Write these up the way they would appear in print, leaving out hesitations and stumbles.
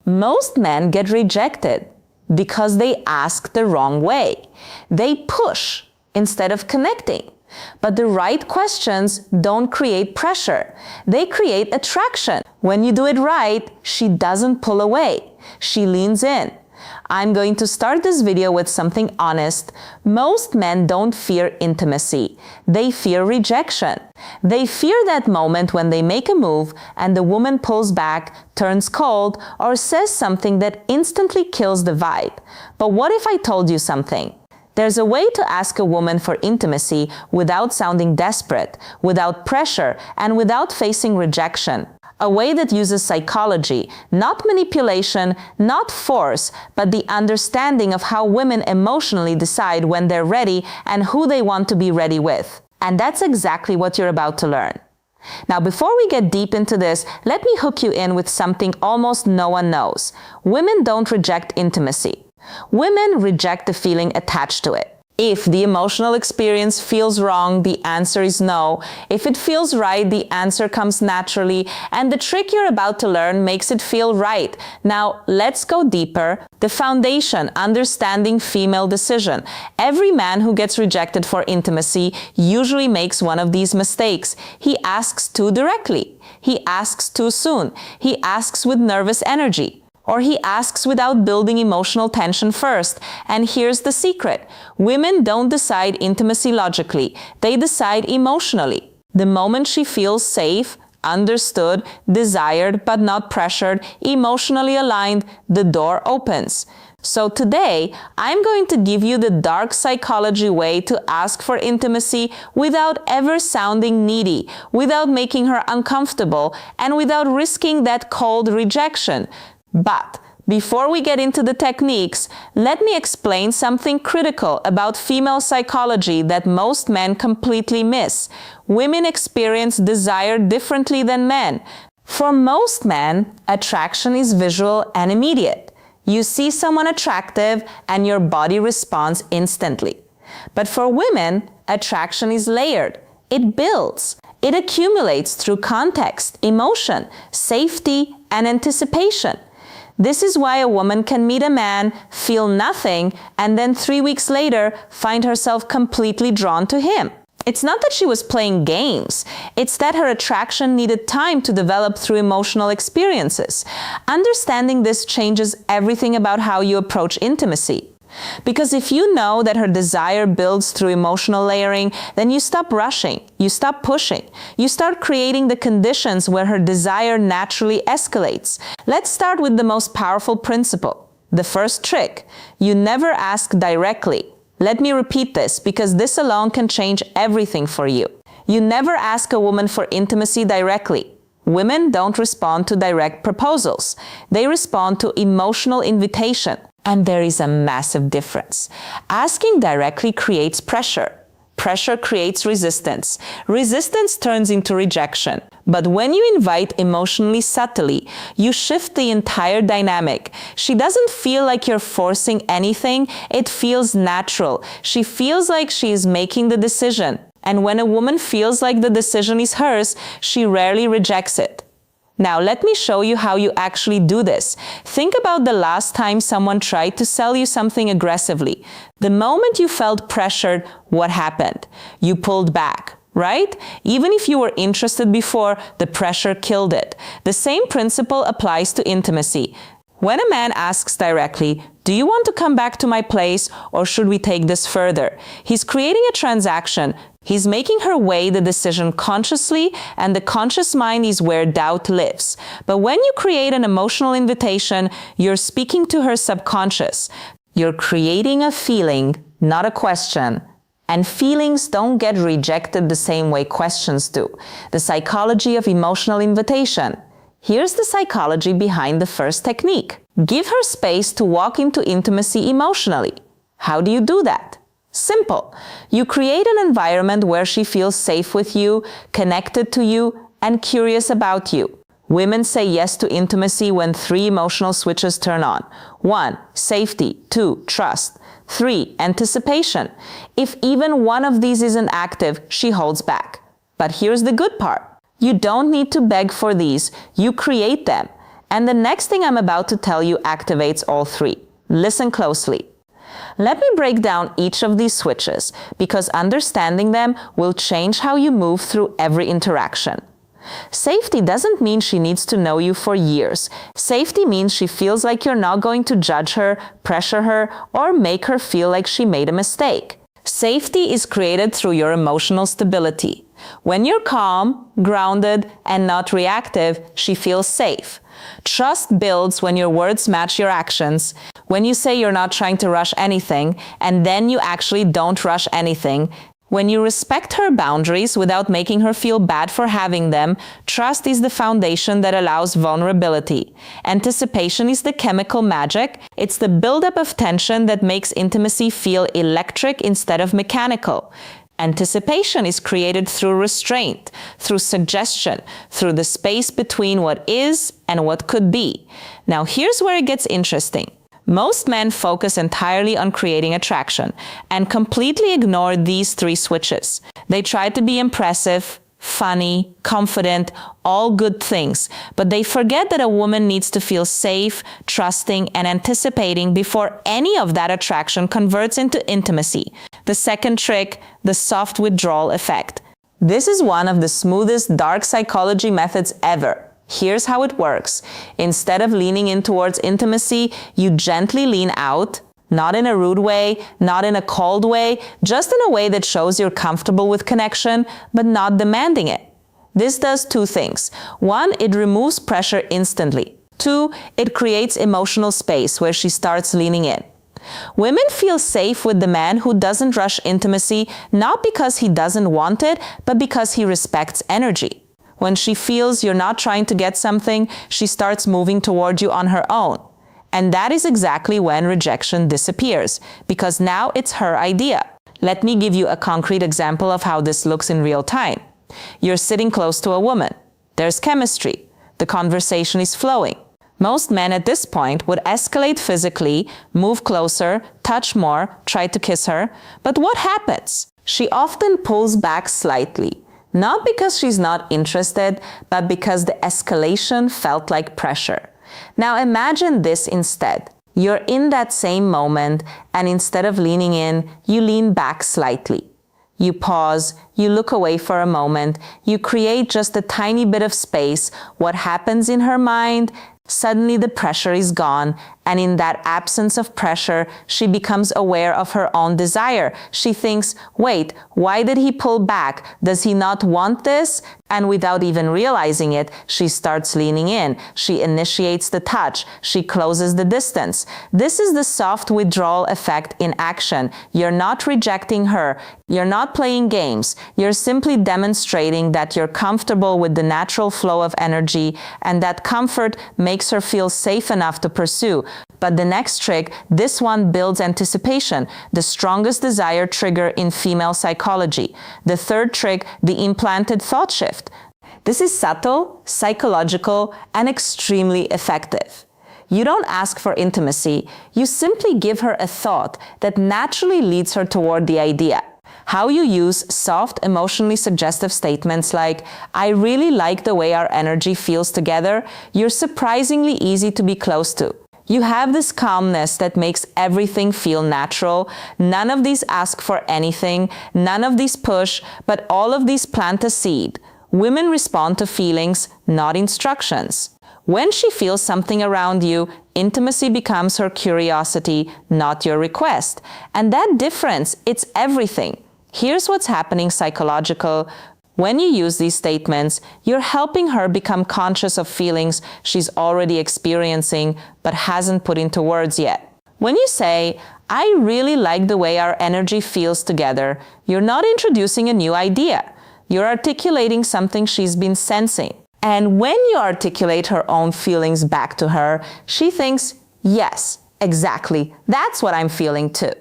Most men get rejected because they ask the wrong way. They push instead of connecting. But the right questions don't create pressure. They create attraction. When you do it right, she doesn't pull away. She leans in. I'm going to start this video with something honest. Most men don't fear intimacy. They fear rejection. They fear that moment when they make a move and the woman pulls back, turns cold, or says something that instantly kills the vibe. But what if I told you something? There's a way to ask a woman for intimacy without sounding desperate, without pressure, and without facing rejection. A way that uses psychology, not manipulation, not force, but the understanding of how women emotionally decide when they're ready and who they want to be ready with. And that's exactly what you're about to learn. Now, before we get deep into this, let me hook you in with something almost no one knows. Women don't reject intimacy. Women reject the feeling attached to it. If the emotional experience feels wrong, the answer is no. If it feels right, the answer comes naturally, and the trick you're about to learn makes it feel right. Now, let's go deeper. The foundation, understanding female decision. Every man who gets rejected for intimacy usually makes one of these mistakes. He asks too directly. He asks too soon. He asks with nervous energy. Or he asks without building emotional tension first. And here's the secret. Women don't decide intimacy logically. They decide emotionally. The moment she feels safe, understood, desired but not pressured, emotionally aligned, the door opens. So today, I'm going to give you the dark psychology way to ask for intimacy without ever sounding needy, without making her uncomfortable, and without risking that cold rejection. But before we get into the techniques, let me explain something critical about female psychology that most men completely miss. Women experience desire differently than men. For most men, attraction is visual and immediate. You see someone attractive and your body responds instantly. But for women, attraction is layered. It builds. It accumulates through context, emotion, safety, and anticipation. This is why a woman can meet a man, feel nothing, and then 3 weeks later find herself completely drawn to him. It's not that she was playing games. It's that her attraction needed time to develop through emotional experiences. Understanding this changes everything about how you approach intimacy. Because if you know that her desire builds through emotional layering, then you stop rushing, you stop pushing, you start creating the conditions where her desire naturally escalates. Let's start with the most powerful principle. The first trick. You never ask directly. Let me repeat this because this alone can change everything for you. You never ask a woman for intimacy directly. Women don't respond to direct proposals. They respond to emotional invitation. And there is a massive difference. Asking directly creates pressure. Pressure creates resistance. Resistance turns into rejection. But when you invite emotionally subtly, you shift the entire dynamic. She doesn't feel like you're forcing anything. It feels natural. She feels like she is making the decision. And when a woman feels like the decision is hers, she rarely rejects it. Now, let me show you how you actually do this. Think about the last time someone tried to sell you something aggressively. The moment you felt pressured, what happened? You pulled back, right? Even if you were interested before, the pressure killed it. The same principle applies to intimacy. When a man asks directly, "Do you want to come back to my place or should we take this further?" He's creating a transaction. He's making her weigh the decision consciously, and the conscious mind is where doubt lives. But when you create an emotional invitation, you're speaking to her subconscious. You're creating a feeling, not a question. And feelings don't get rejected the same way questions do. The psychology of emotional invitation. Here's the psychology behind the first technique. Give her space to walk into intimacy emotionally. How do you do that? Simple. You create an environment where she feels safe with you, connected to you, and curious about you. Women say yes to intimacy when 3 emotional switches turn on. 1. Safety. 2. Trust. 3. Anticipation. If even one of these isn't active, she holds back. But here's the good part. You don't need to beg for these. You create them. And the next thing I'm about to tell you activates all three. Listen closely. Let me break down each of these switches because understanding them will change how you move through every interaction. Safety doesn't mean she needs to know you for years. Safety means she feels like you're not going to judge her, pressure her, or make her feel like she made a mistake. Safety is created through your emotional stability. When you're calm, grounded, and not reactive, she feels safe. Trust builds when your words match your actions. When you say you're not trying to rush anything, and then you actually don't rush anything. When you respect her boundaries without making her feel bad for having them, trust is the foundation that allows vulnerability. Anticipation is the chemical magic. It's the buildup of tension that makes intimacy feel electric instead of mechanical. Anticipation is created through restraint, through suggestion, through the space between what is and what could be. Now here's where it gets interesting. Most men focus entirely on creating attraction and completely ignore these three switches. They try to be impressive, funny, confident, all good things, but they forget that a woman needs to feel safe, trusting, and anticipating before any of that attraction converts into intimacy. The second trick, the soft withdrawal effect. This is one of the smoothest dark psychology methods ever. Here's how it works. Instead of leaning in towards intimacy, you gently lean out, not in a rude way, not in a cold way, just in a way that shows you're comfortable with connection, but not demanding it. This does two things. One, it removes pressure instantly. Two, it creates emotional space where she starts leaning in. Women feel safe with the man who doesn't rush intimacy, not because he doesn't want it, but because he respects energy. When she feels you're not trying to get something, she starts moving toward you on her own. And that is exactly when rejection disappears, because now it's her idea. Let me give you a concrete example of how this looks in real time. You're sitting close to a woman. There's chemistry. The conversation is flowing. Most men at this point would escalate physically, move closer, touch more, try to kiss her. But what happens? She often pulls back slightly. Not because she's not interested, but because the escalation felt like pressure. Now imagine this instead. You're in that same moment, and instead of leaning in, you lean back slightly. You pause, you look away for a moment, you create just a tiny bit of space. What happens in her mind? Suddenly the pressure is gone, and in that absence of pressure, she becomes aware of her own desire. She thinks, wait, why did he pull back? Does he not want this? And without even realizing it, she starts leaning in. She initiates the touch. She closes the distance. This is the soft withdrawal effect in action. You're not rejecting her. You're not playing games. You're simply demonstrating that you're comfortable with the natural flow of energy, and that comfort makes her feel safe enough to pursue. But the next trick, this one builds anticipation, the strongest desire trigger in female psychology. The third trick, the implanted thought shift. This is subtle, psychological, and extremely effective. You don't ask for intimacy, you simply give her a thought that naturally leads her toward the idea. How you use soft, emotionally suggestive statements like, I really like the way our energy feels together, you're surprisingly easy to be close to. You have this calmness that makes everything feel natural. None of these ask for anything, none of these push, but all of these plant a seed. Women respond to feelings, not instructions. When she feels something around you, intimacy becomes her curiosity, not your request. And that difference, it's everything. Here's what's happening psychological. When you use these statements, you're helping her become conscious of feelings she's already experiencing but hasn't put into words yet. When you say, I really like the way our energy feels together, you're not introducing a new idea. You're articulating something she's been sensing. And when you articulate her own feelings back to her, she thinks, yes, exactly, that's what I'm feeling too.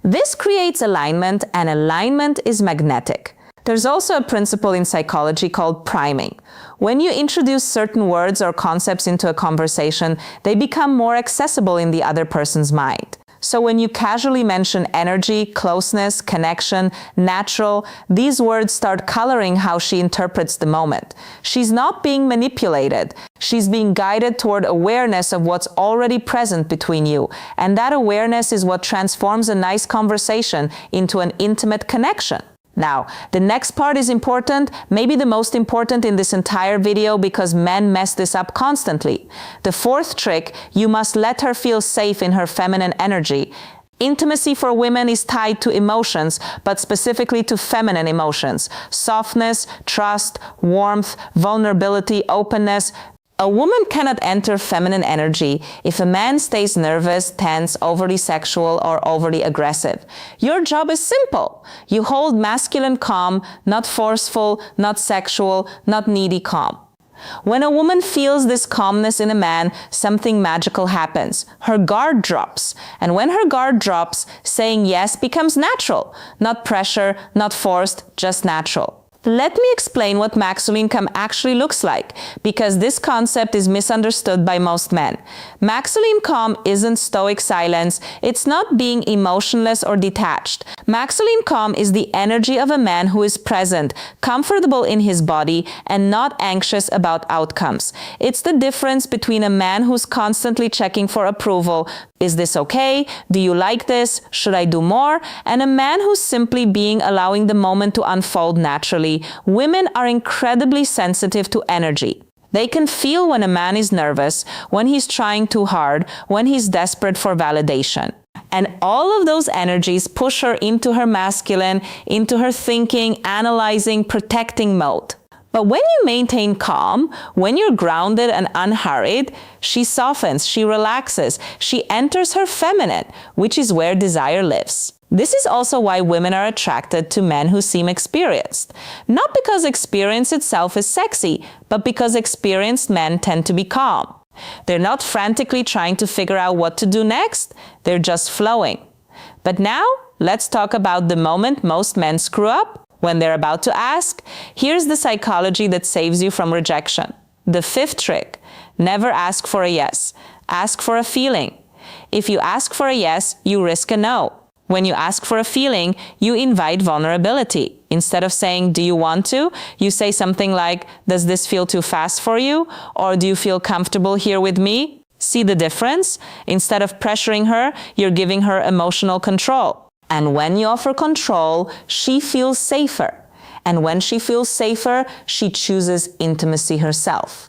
This creates alignment, and alignment is magnetic. There's also a principle in psychology called priming. When you introduce certain words or concepts into a conversation, they become more accessible in the other person's mind. So when you casually mention energy, closeness, connection, natural, these words start coloring how she interprets the moment. She's not being manipulated. She's being guided toward awareness of what's already present between you. And that awareness is what transforms a nice conversation into an intimate connection. Now, the next part is important, maybe the most important in this entire video because men mess this up constantly. The fourth trick, you must let her feel safe in her feminine energy. Intimacy for women is tied to emotions, but specifically to feminine emotions. Softness, trust, warmth, vulnerability, openness. A woman cannot enter feminine energy if a man stays nervous, tense, overly sexual, or overly aggressive. Your job is simple. You hold masculine calm, not forceful, not sexual, not needy calm. When a woman feels this calmness in a man, something magical happens. Her guard drops. And when her guard drops, saying yes becomes natural. Not pressure, not forced, just natural. Let me explain what masculine calm actually looks like, because this concept is misunderstood by most men. Masculine calm isn't stoic silence, it's not being emotionless or detached. Masculine calm is the energy of a man who is present, comfortable in his body, and not anxious about outcomes. It's the difference between a man who's constantly checking for approval, is this okay? Do you like this? Should I do more? And a man who's simply allowing the moment to unfold naturally. Women are incredibly sensitive to energy. They can feel when a man is nervous, when he's trying too hard, when he's desperate for validation. And all of those energies push her into her masculine, into her thinking, analyzing, protecting mode. But when you maintain calm, when you're grounded and unhurried, she softens, she relaxes, she enters her feminine, which is where desire lives. This is also why women are attracted to men who seem experienced. Not because experience itself is sexy, but because experienced men tend to be calm. They're not frantically trying to figure out what to do next, they're just flowing. But now, let's talk about the moment most men screw up. When they're about to ask, here's the psychology that saves you from rejection. The fifth trick, never ask for a yes. Ask for a feeling. If you ask for a yes, you risk a no. When you ask for a feeling, you invite vulnerability. Instead of saying, do you want to? You say something like, does this feel too fast for you? Or do you feel comfortable here with me? See the difference? Instead of pressuring her, you're giving her emotional control. And when you offer control, she feels safer. And when she feels safer, she chooses intimacy herself.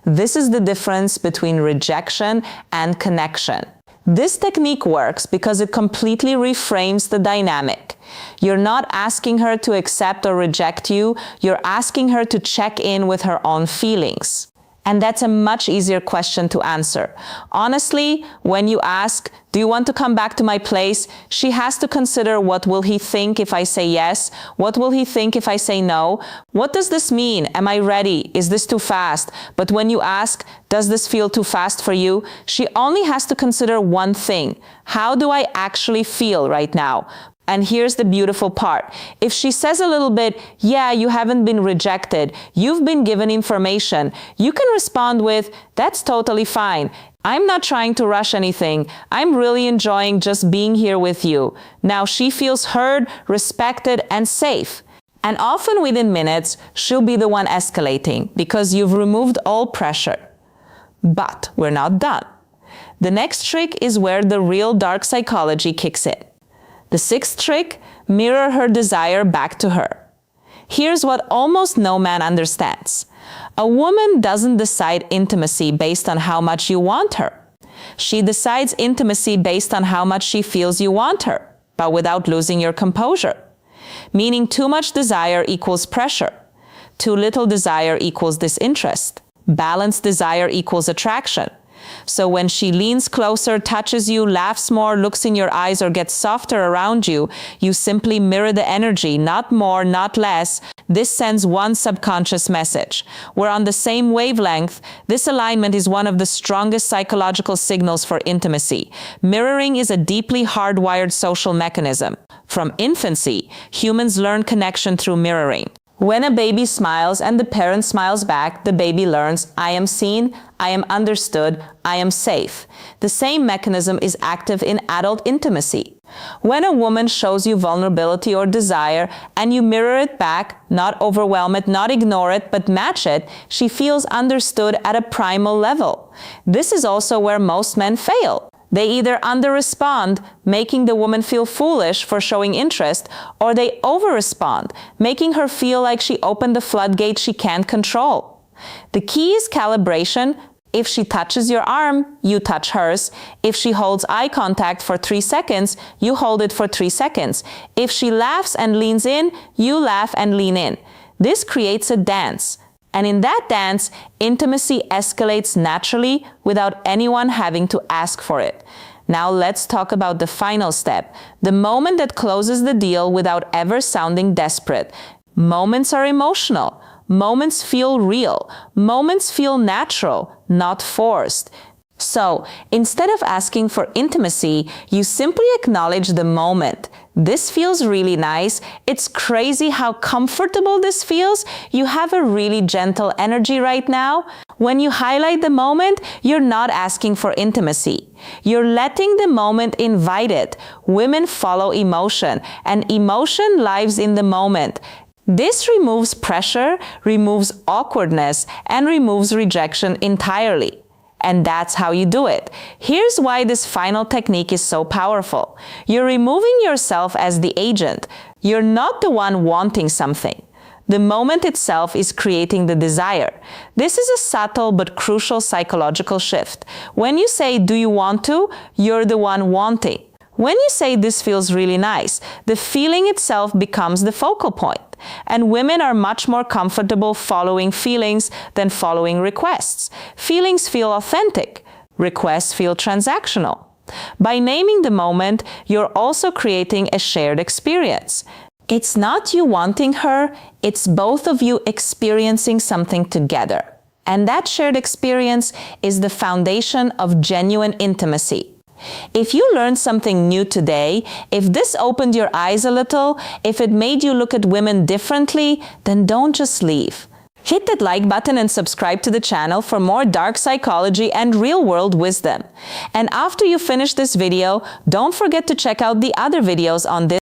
This is the difference between rejection and connection. This technique works because it completely reframes the dynamic. You're not asking her to accept or reject you, you're asking her to check in with her own feelings. And that's a much easier question to answer. Honestly, when you ask, do you want to come back to my place? She has to consider, what will he think if I say yes? What will he think if I say no? What does this mean? Am I ready? Is this too fast? But when you ask, does this feel too fast for you? She only has to consider one thing. How do I actually feel right now? And here's the beautiful part. If she says a little bit, yeah, you haven't been rejected, you've been given information, you can respond with, that's totally fine. I'm not trying to rush anything. I'm really enjoying just being here with you. Now she feels heard, respected, and safe. And often within minutes, she'll be the one escalating because you've removed all pressure. But we're not done. The next trick is where the real dark psychology kicks in. The sixth trick, mirror her desire back to her. Here's what almost no man understands. A woman doesn't decide intimacy based on how much you want her. She decides intimacy based on how much she feels you want her, but without losing your composure. Meaning too much desire equals pressure. Too little desire equals disinterest. Balanced desire equals attraction. So when she leans closer, touches you, laughs more, looks in your eyes, or gets softer around you, you simply mirror the energy, not more, not less. This sends one subconscious message. We're on the same wavelength. This alignment is one of the strongest psychological signals for intimacy. Mirroring is a deeply hardwired social mechanism. From infancy, humans learn connection through mirroring. When a baby smiles and the parent smiles back, the baby learns, I am seen, I am understood, I am safe. The same mechanism is active in adult intimacy. When a woman shows you vulnerability or desire and you mirror it back, not overwhelm it, not ignore it, but match it, she feels understood at a primal level. This is also where most men fail. They either under-respond, making the woman feel foolish for showing interest, or they over-respond, making her feel like she opened a floodgate she can't control. The key is calibration. If she touches your arm, you touch hers. If she holds eye contact for 3 seconds, you hold it for 3 seconds. If she laughs and leans in, you laugh and lean in. This creates a dance. And in that dance, intimacy escalates naturally without anyone having to ask for it. Now let's talk about the final step, the moment that closes the deal without ever sounding desperate. Moments are emotional. Moments feel real. Moments feel natural, not forced. So, instead of asking for intimacy, you simply acknowledge the moment. This feels really nice. It's crazy how comfortable this feels. You have a really gentle energy right now. When you highlight the moment, you're not asking for intimacy. You're letting the moment invite it. Women follow emotion, and emotion lives in the moment. This removes pressure, removes awkwardness, and removes rejection entirely. And that's how you do it. Here's why this final technique is so powerful. You're removing yourself as the agent. You're not the one wanting something. The moment itself is creating the desire. This is a subtle but crucial psychological shift. When you say, do you want to? You're the one wanting. When you say this feels really nice, the feeling itself becomes the focal point. And women are much more comfortable following feelings than following requests. Feelings feel authentic. Requests feel transactional. By naming the moment, you're also creating a shared experience. It's not you wanting her, it's both of you experiencing something together. And that shared experience is the foundation of genuine intimacy. If you learned something new today, if this opened your eyes a little, if it made you look at women differently, then don't just leave. Hit that like button and subscribe to the channel for more dark psychology and real-world wisdom. And after you finish this video, don't forget to check out the other videos on this